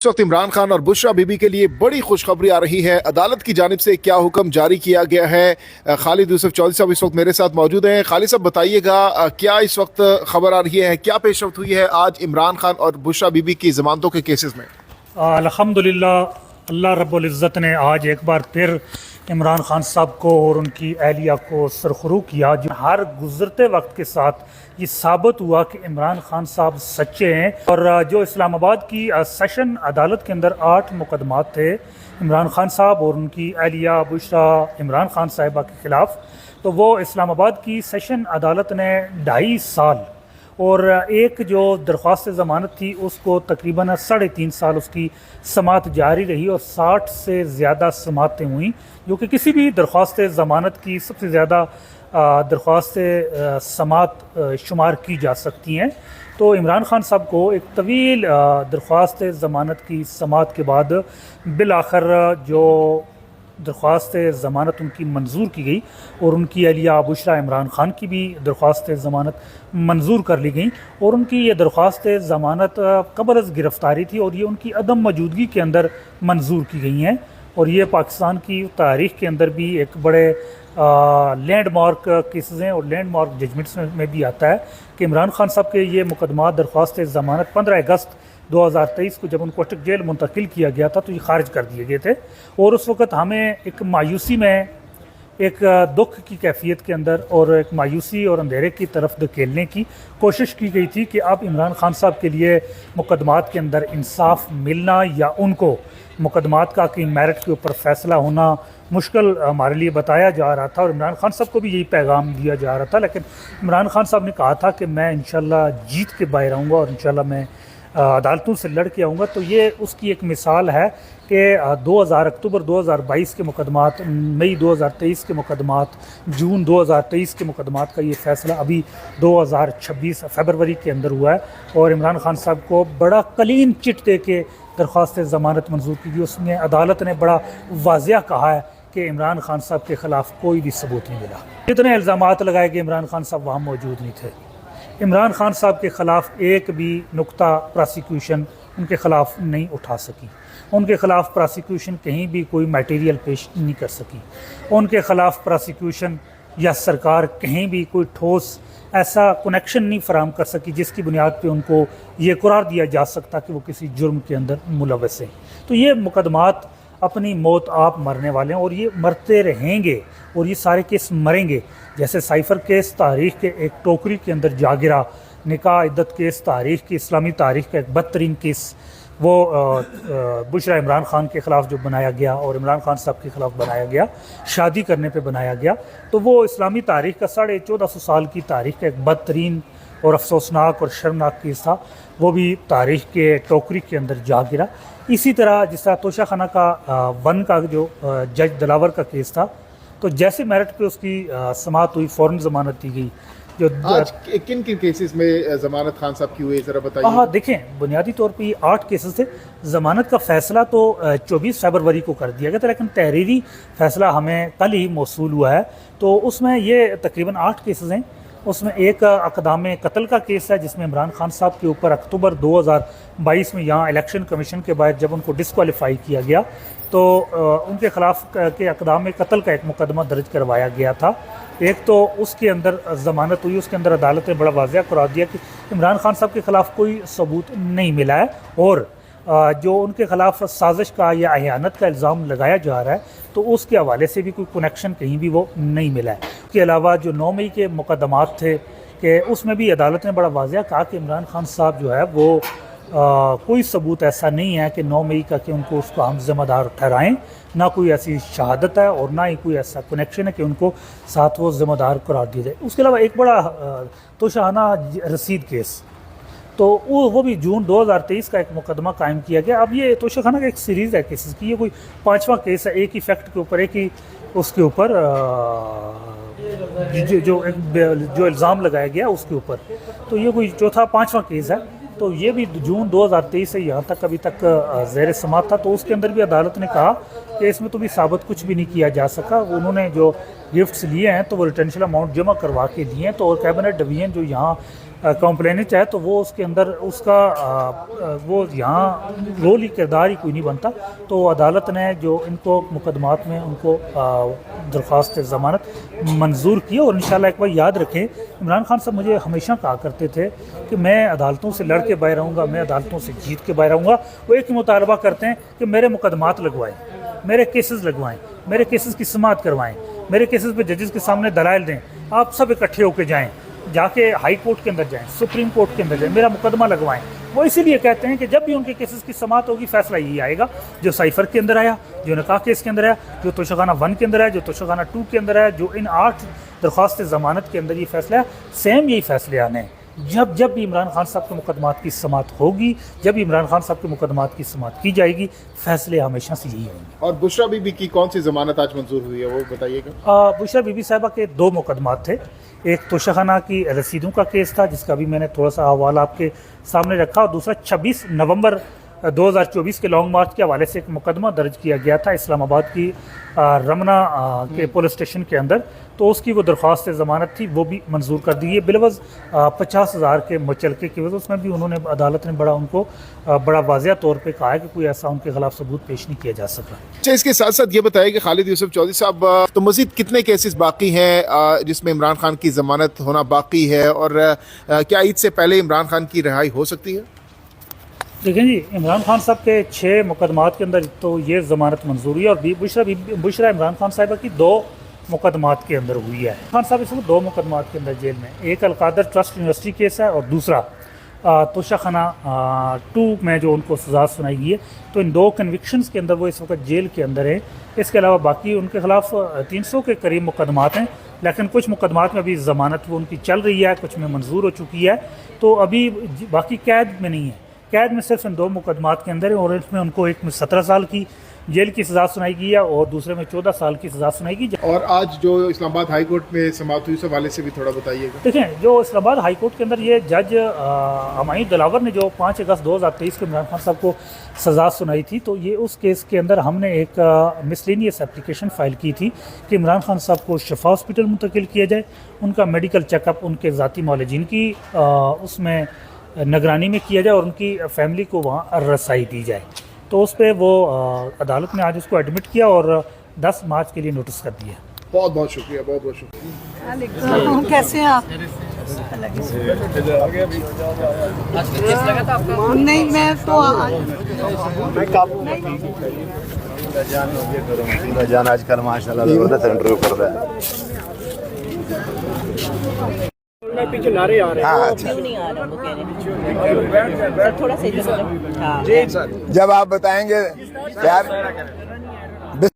इस वक्त इमरान खान और बुशरा बीबी के लिए बड़ी खुशखबरी आ रही है। अदालत की जानिब से क्या हुक्म जारी किया गया है। खालिद यूसुफ चौधरी साहब इस वक्त मेरे साथ मौजूद हैं। खालिद साहब बताइएगा, क्या इस वक्त खबर आ रही है, क्या पेशरफ्त हुई है आज इमरान खान और बुशरा बीबी की जमानतों के केसेस में? अल्हम्दुलिल्लाह, अल्लाह रब्बुल इज़्ज़त ने आज एक बार फिर इमरान खान साहब को और उनकी अहलिया को सरखरू किया। जो हर गुजरते वक्त के साथ ये साबित हुआ कि इमरान खान साहब सच्चे हैं। और जो इस्लामाबाद की सेशन अदालत के अंदर 8 मुकदमात थे इमरान खान साहब और उनकी अहलिया बुशरा इमरान खान साहिबा के ख़िलाफ़, तो वो इस्लामाबाद की सेशन अदालत ने 2.5 साल और एक जो दरख्वास्त ज़मानत थी उसको तकरीबन 3.5 साल उसकी समात जारी रही और 60 से ज़्यादा समातें हुई, जो कि किसी भी दरख्वास्त ज़मानत की सबसे ज़्यादा दरख्वास्त समात शुमार की जा सकती हैं। तो इमरान खान साहब को एक तवील दरख्वास्त ज़मानत की समात के बाद बिल आखिर जो दरख्वास्त ज़मानत उनकी मंजूर की गई और उनकी अहलिया बुशरा इमरान खान की भी दरख्वास्त ज़मानत मंजूर कर ली गई। और उनकी ये दरख्वास्त ज़मानत कबल अज़ गिरफ़्तारी थी और ये उनकी अदम मौजूदगी के अंदर मंजूर की गई हैं। और ये पाकिस्तान की तारीख़ के अंदर भी एक बड़े लैंडमार्क केसेस हैं और लैंडमार्क जजमेंट्स में भी आता है कि इमरान खान साहब के ये मुकदमा दरख्वास्त ज़मानत 15 अगस्त 2023 को जब उनको अटक जेल मुंतकिल किया गया था तो ये खारिज कर दिए गए थे। और उस वक़्त हमें एक मायूसी में, एक दुख की कैफियत के अंदर और एक मायूसी और अंधेरे की तरफ धकेलने की कोशिश की गई थी कि अब इमरान खान साहब के लिए मुकदमात के अंदर इंसाफ मिलना या उनको मुकदमात का कि मेरिट के ऊपर फ़ैसला होना मुश्किल हमारे लिए बताया जा रहा था। और इमरान खान साहब को भी यही पैगाम दिया जा रहा था, लेकिन इमरान खान साहब ने कहा था कि मैं इंशाल्लाह जीत के बाहर आऊँगा और इंशाल्लाह मैं अदालतों से लड़ के आऊँगा। तो ये उसकी एक मिसाल है कि 2000 अक्टूबर 2022 के मुकदमात, मई 2023 के मुकदमात, जून 2023 के मुकदमात का ये फ़ैसला अभी 2026 फरवरी के अंदर हुआ है। और इमरान खान साहब को बड़ा क्लीन चिट दे के दरख्वास्त ज़मानत मंजूर की गई। उसमें अदालत ने बड़ा वाज़िया कहा है कि इमरान खान साहब के ख़िलाफ़ कोई भी सबूत नहीं मिला। जितने इल्ज़ामात लगाए गए इमरान खान साहब वहाँ मौजूद नहीं थे। इमरान खान साहब के ख़िलाफ़ एक भी नुक्ता प्रोसिक्यूशन उनके ख़िलाफ़ नहीं उठा सकी। उनके ख़िलाफ़ प्रोसिक्यूशन कहीं भी कोई मटेरियल पेश नहीं कर सकी। उनके ख़िलाफ़ प्रोसिक्यूशन या सरकार कहीं भी कोई ठोस ऐसा कनेक्शन नहीं फराहम कर सकी जिसकी बुनियाद पे उनको ये करार दिया जा सकता कि वो किसी जुर्म के अंदर मुलव्वस हैं। तो ये मुकदमात अपनी मौत आप मरने वाले हैं और ये मरते रहेंगे और ये सारे केस मरेंगे। जैसे साइफ़र केस तारीख़ के एक टोकरी के अंदर जा गिरा, निकाह इद्दत केस तारीख़ की इस्लामी तारीख़ का एक बदतरीन केस वो बुशरा इमरान खान के ख़िलाफ़ जो बनाया गया और इमरान खान साहब के ख़िलाफ़ बनाया गया, शादी करने पे बनाया गया, तो वो इस्लामी तारीख़ का 1450 साल की तारीख़ का एक बदतरीन और अफसोसनाक और शर्मनाक केस था। वो भी तारीख़ के टोकरी के अंदर जा गिरा। इसी तरह जिस तरह तोशा खाना का 1 का जो जज दिलावर का केस था, तो जैसे मेरिट पे उसकी समात हुई फ़ौरन ज़मानत दी गई। जो आज किन किन केसेस में ज़मानत खान साहब की हुई, ज़रा बताइए। हाँ, देखें, बुनियादी तौर पे ये 8 केसेस थे। ज़मानत का फ़ैसला तो 24 फरवरी को कर दिया गया था, लेकिन तहरीरी फ़ैसला हमें कल ही मौसूल हुआ है। तो उसमें ये तकरीबन 8 केसेस हैं। उसमें एक अक़दाम कत्ल का केस है जिसमें इमरान खान साहब के ऊपर अक्टूबर 2022 में यहाँ इलेक्शन कमीशन के बाद जब उनको डिस्क्वालीफाई किया गया तो उनके ख़िलाफ़ के अक़दाम कत्ल का एक मुकदमा दर्ज करवाया गया था। एक तो उसके अंदर ज़मानत हुई, उसके अंदर अदालत ने बड़ा वाज़िया करार दिया कि इमरान खान साहब के ख़िलाफ़ कोई सबूत नहीं मिला है और जो उनके ख़िलाफ़ साजिश का या अहियानत का इल्ज़ाम लगाया जा रहा है तो उसके हवाले से भी कोई कनेक्शन कहीं भी वो नहीं मिला है। उसके अलावा जो 9 मई के मुकदमात थे कि उसमें भी अदालत ने बड़ा वाज़िया कहा कि इमरान खान साहब जो है वो कोई सबूत ऐसा नहीं है कि 9 मई का कि उनको उसको हम ज़िम्मेदार ठहराएँ, ना कोई ऐसी शहादत है और ना ही कोई ऐसा कनेक्शन है कि उनको साथ वो ज़िम्मेदार करार दिया जाए। उसके अलावा एक बड़ा तोशाना रसीद केस, तो वो भी जून 2023 का एक मुकदमा कायम किया गया। अब ये तोशाखाना का एक सीरीज़ है केसेस की, ये कोई 5वां केस है, एक ही फैक्ट के ऊपर, एक ही उसके ऊपर जो इल्ज़ाम लगाया गया उसके ऊपर, तो ये कोई 5वां केस है। तो ये भी जून 2023 से यहाँ तक अभी तक ज़ेर समात था। तो उसके अंदर भी अदालत ने कहा कि इसमें तो भी साबित कुछ भी नहीं किया जा सका। उन्होंने जो गिफ्ट्स लिए हैं तो वो रिटेंशन अमाउंट जमा करवा के दिए हैं। तो और कैबिनेट डिवीज़न जो यहाँ کمپلینٹ ہے تو وہ اس کے اندر اس کا وہ یہاں رول ہی کردار ہی کوئی نہیں بنتا. تو عدالت نے جو ان کو مقدمات میں ان کو درخواست ضمانت منظور کی. اور انشاءاللہ ایک بار یاد رکھیں, عمران خان صاحب مجھے ہمیشہ کہا کرتے تھے کہ میں عدالتوں سے لڑ کے باہر آؤں گا, میں عدالتوں سے جیت کے باہر آؤں گا. وہ ایک ہی مطالبہ کرتے ہیں کہ میرے مقدمات لگوائیں, میرے کیسز لگوائیں, میرے کیسز کی سماعت کروائیں, میرے کیسز پہ ججز کے سامنے دلائل دیں, آپ سب اکٹھے ہو کے جائیں, جا کے ہائی کورٹ کے اندر جائیں, سپریم کورٹ کے اندر جائیں, میرا مقدمہ لگوائیں. وہ اسی لیے کہتے ہیں کہ جب بھی ان کے کیسز کی سماعت ہوگی فیصلہ یہی آئے گا جو سائفر کے اندر آیا, جو نکاح کیس کے اندر آیا, جو توشخانہ 1 کے اندر آیا, جو توشخانہ 2 کے اندر آیا, جو ان 8 درخواست ضمانت کے اندر یہ فیصلہ ہے, سیم یہی فیصلے آنے ہیں. جب بھی عمران خان صاحب کے مقدمات کی سماعت ہوگی, جب بھی عمران خان صاحب کے مقدمات کی سماعت کی جائے گی, فیصلے ہمیشہ سے یہی آئیں گے. اور بشرا بی بی کی کون سی ضمانت آج منظور ہوئی ہے وہ بتائیے گا. بشرا بی بی صاحبہ کے 2 مقدمات تھے. ایک توشخانہ کی رسیدوں کا کیس تھا جس کا بھی میں نے تھوڑا سا حوالہ آپ کے سامنے رکھا, اور دوسرا 26 نومبر 2024 کے لانگ مارچ کے حوالے سے ایک مقدمہ درج کیا گیا تھا اسلام آباد کی رمنا کے پولیس اسٹیشن کے اندر. تو اس کی وہ درخواست ضمانت تھی, وہ بھی منظور کر دی ہے بلوز 50,000 کے مچلقے کی وجہ. اس میں بھی انہوں نے عدالت نے ان کو بڑا واضح طور پہ کہا ہے کہ کوئی ایسا ان کے خلاف ثبوت پیش نہیں کیا جا سکا. اچھا, اس کے ساتھ ساتھ یہ بتائیے کہ خالد یوسف چودھری صاحب تو مزید کتنے کیسز باقی ہیں جس میں عمران خان کی ضمانت ہونا باقی ہے, اور کیا عید سے پہلے عمران خان کی رہائی ہو سکتی ہے؟ دیکھیں جی, عمران خان صاحب کے 6 مقدمات کے اندر تو یہ ضمانت منظور ہوئی, اور بشرا عمران خان صاحبہ کی 2 مقدمات کے اندر ہوئی ہے. خان صاحب اس وقت 2 مقدمات کے اندر جیل میں, ایک القادر ٹرسٹ یونیورسٹی کیس ہے اور دوسرا توشخانہ 2 میں جو ان کو سزا سنائی گئی ہے. تو ان 2 کنوکشنز کے اندر وہ اس وقت جیل کے اندر ہیں. اس کے علاوہ باقی ان کے خلاف 300 کے قریب مقدمات ہیں, لیکن کچھ مقدمات میں ابھی ضمانت وہ ان کی چل رہی ہے, کچھ میں منظور ہو چکی ہے. تو ابھی باقی قید میں نہیں ہے, قید میں صرف ان 2 مقدمات کے اندر ہے, اور اس میں ان کو ایک میں 17 سال کی جیل کی سزا سنائی گئی ہے اور دوسرے میں 14 سال کی سزا سنائی گئی. اور آج جو اسلام آباد ہائی کورٹ میں سماعت ہوئی اس حوالے سے بھی تھوڑا بتائیے گا. دیکھیں, جو اسلام آباد ہائی کورٹ کے اندر یہ جج ہمایوں دلاور نے جو 5 اگست 2023 کو عمران خان صاحب کو سزا سنائی تھی, تو یہ اس کیس کے اندر ہم نے ایک مسلینیس اپلیکیشن فائل کی تھی کہ عمران خان صاحب کو شفا ہاسپٹل منتقل کیا جائے, ان کا میڈیکل چیک اپ ان کے ذاتی معالجین کی اس میں نگرانی میں کیا جائے, اور ان کی فیملی کو وہاں رسائی دی جائے. تو اس پہ وہ عدالت نے آج اس کو ایڈمٹ کیا اور 10 مارچ کے لیے نوٹس کر دیا. بہت بہت شکریہ, بہت بہت شکریہ. کیسے ہیں آپ؟ نہیں میں تو جان آج کل ماشاء اللہ زبردست انٹرویو کر رہا ہے. پیچھے نعرے آ رہے ہیں. کیوں نہیں آ رہا وہ کہہ رہے ہیں تھوڑا سا جب آپ بتائیں گے یار